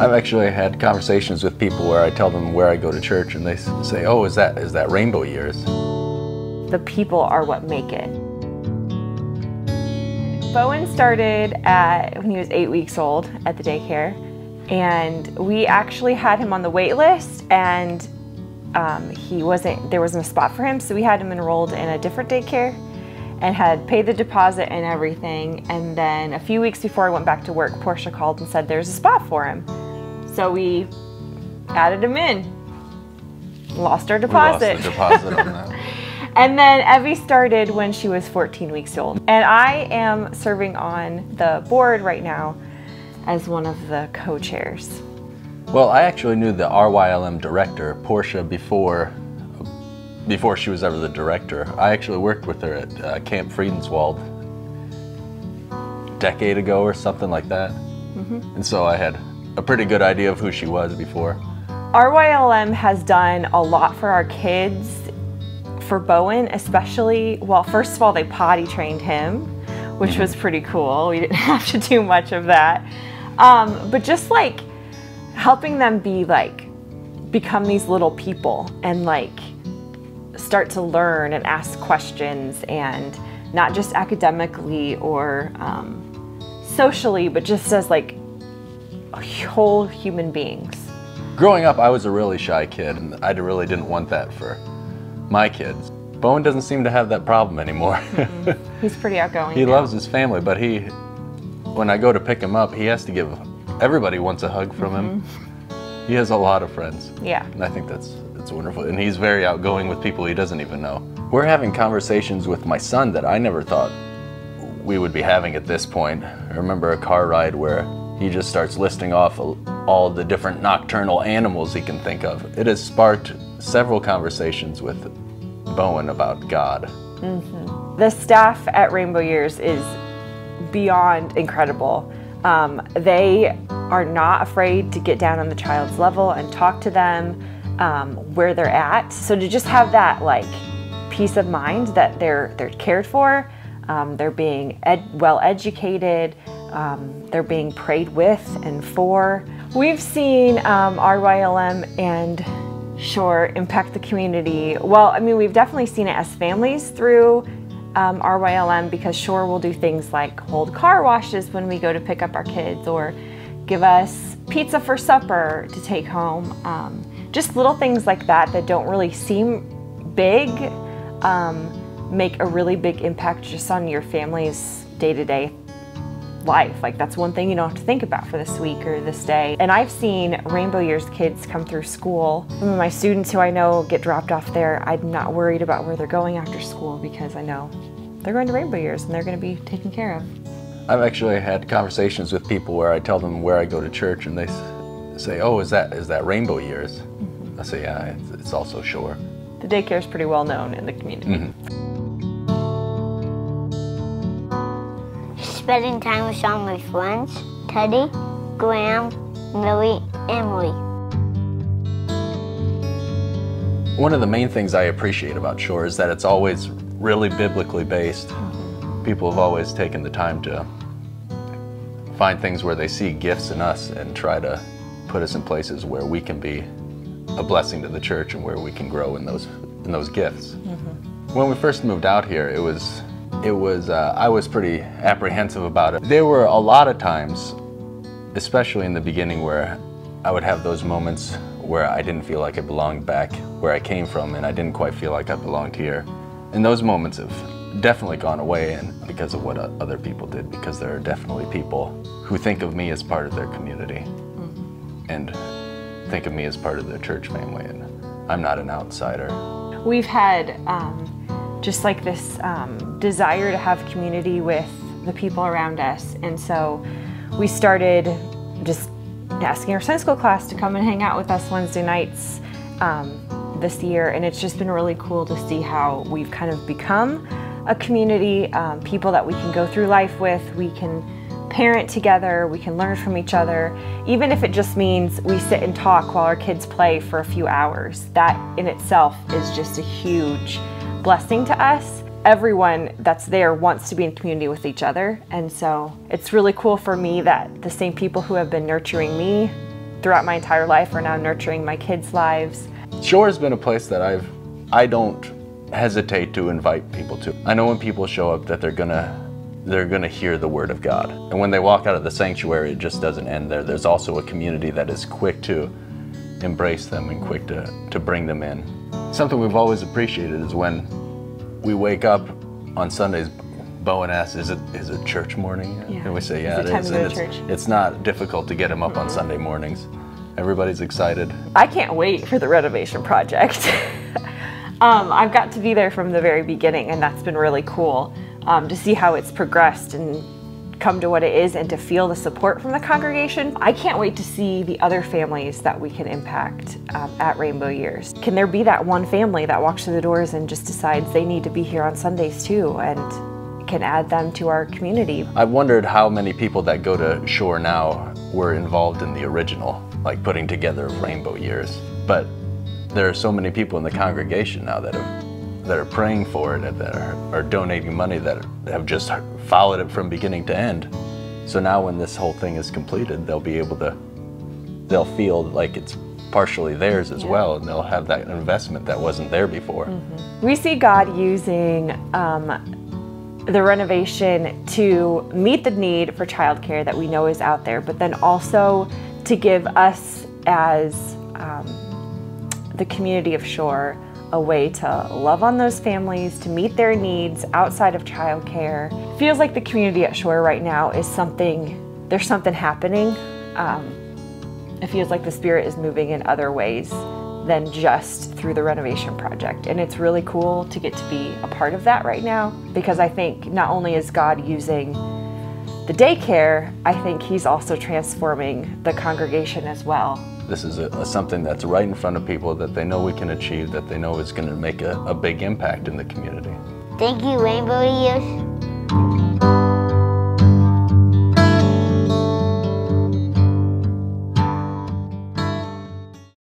I've actually had conversations with people where I tell them where I go to church and they say, oh, is that Rainbow Years? The people are what make it. Bowen started when he was 8 weeks old at the daycare, and we actually had him on the wait list, and there wasn't a spot for him, so we had him enrolled in a different daycare and had paid the deposit and everything. And then a few weeks before I went back to work, Portia called and said there's a spot for him. So we added him in. Lost our deposit. We lost the deposit on that. And then Evie started when she was 14 weeks old. And I am serving on the board right now as one of the co-chairs. Well, I actually knew the RYLM director, Portia, before she was ever the director. I actually worked with her at Camp Friedenswald a decade ago or something like that. Mm-hmm. And so I had a pretty good idea of who she was before. RYLM has done a lot for our kids. For Bowen especially, well, first of all, they potty trained him, which was pretty cool. We didn't have to do much of that. But just like helping them become these little people and start to learn and ask questions, and not just academically or socially, but just as whole human beings. Growing up, I was a really shy kid, and I really didn't want that for my kids. Bowen doesn't seem to have that problem anymore. He's pretty outgoing. He loves his family, but when I go to pick him up, he has to everybody wants a hug from him. He has a lot of friends. Yeah. And I think that's wonderful. And he's very outgoing with people he doesn't even know. We're having conversations with my son that I never thought we would be having at this point. I remember a car ride where he just starts listing off all the different nocturnal animals he can think of. It has sparked several conversations with Bowen about God. Mm-hmm. The staff at Rainbow Years is beyond incredible. They are not afraid to get down on the child's level and talk to them where they're at. So to just have that peace of mind that they're cared for, they're being well educated, they're being prayed with and for. We've seen RYLM and Shore impact the community. Well, I mean, we've definitely seen it as families through RYLM, because Shore will do things like hold car washes when we go to pick up our kids, or give us pizza for supper to take home. Just little things like that don't really seem big, make a really big impact just on your family's day-to-day life. That's one thing you don't have to think about for this week or this day. And I've seen Rainbow Years kids come through school. Some of my students who I know get dropped off there, I'm not worried about where they're going after school, because I know they're going to Rainbow Years and they're going to be taken care of. I've actually had conversations with people where I tell them where I go to church and they say, oh, is that Rainbow Years? Mm-hmm. I say, yeah, it's also Shore. The daycare is pretty well known in the community. Mm-hmm. Spending time with all my friends, Teddy, Graham, Millie, Emily. One of the main things I appreciate about Shore is that it's always really biblically based. Mm-hmm. People have always taken the time to find things where they see gifts in us and try to put us in places where we can be a blessing to the church and where we can grow in those gifts. Mm-hmm. When we first moved out here, I was pretty apprehensive about it. There were a lot of times, especially in the beginning, where I would have those moments where I didn't feel like I belonged back where I came from, and I didn't quite feel like I belonged here. And those moments have definitely gone away, and because of what other people did, because there are definitely people who think of me as part of their community, mm-hmm. and think of me as part of their church family, and I'm not an outsider. We've had just this desire to have community with the people around us, and so we started just asking our Sunday school class to come and hang out with us Wednesday nights this year, and it's just been really cool to see how we've kind of become a community, people that we can go through life with, we can parent together, we can learn from each other, even if it just means we sit and talk while our kids play for a few hours. That in itself is just a huge blessing to us. Everyone that's there wants to be in community with each other, and so it's really cool for me that the same people who have been nurturing me throughout my entire life are now nurturing my kids' lives. Shore has been a place that I don't hesitate to invite people to. I know when people show up that they're gonna hear the Word of God. And when they walk out of the sanctuary, it just doesn't end there. There's also a community that is quick to embrace them and quick to bring them in. Something we've always appreciated is when we wake up on Sundays, Bowen asks, is it church morning yet? Yeah. And we say, yeah, Is it time to go to church? It's not difficult to get them up on Sunday mornings. Everybody's excited. I can't wait for the renovation project. I've got to be there from the very beginning, and that's been really cool to see how it's progressed and come to what it is, and to feel the support from the congregation. I can't wait to see the other families that we can impact at Rainbow Years. Can there be that one family that walks through the doors and just decides they need to be here on Sundays too, and can add them to our community? I've wondered how many people that go to Shore now were involved in the original, like putting together Rainbow Years. But there are so many people in the congregation now that are praying for it, and that are donating money, that have just followed it from beginning to end. So now when this whole thing is completed, they'll feel like it's partially theirs as well, and they'll have that investment that wasn't there before. We see God using the renovation to meet the need for childcare that we know is out there, but then also to give us as the community of Shore a way to love on those families, to meet their needs outside of childcare. Feels like the community at Shore right now is there's something happening. It feels like the Spirit is moving in other ways than just through the renovation project. And it's really cool to get to be a part of that right now, because I think not only is God using the daycare, I think He's also transforming the congregation as well. This is something that's right in front of people that they know we can achieve, that they know is going to make a big impact in the community. Thank you, Rainbow Years.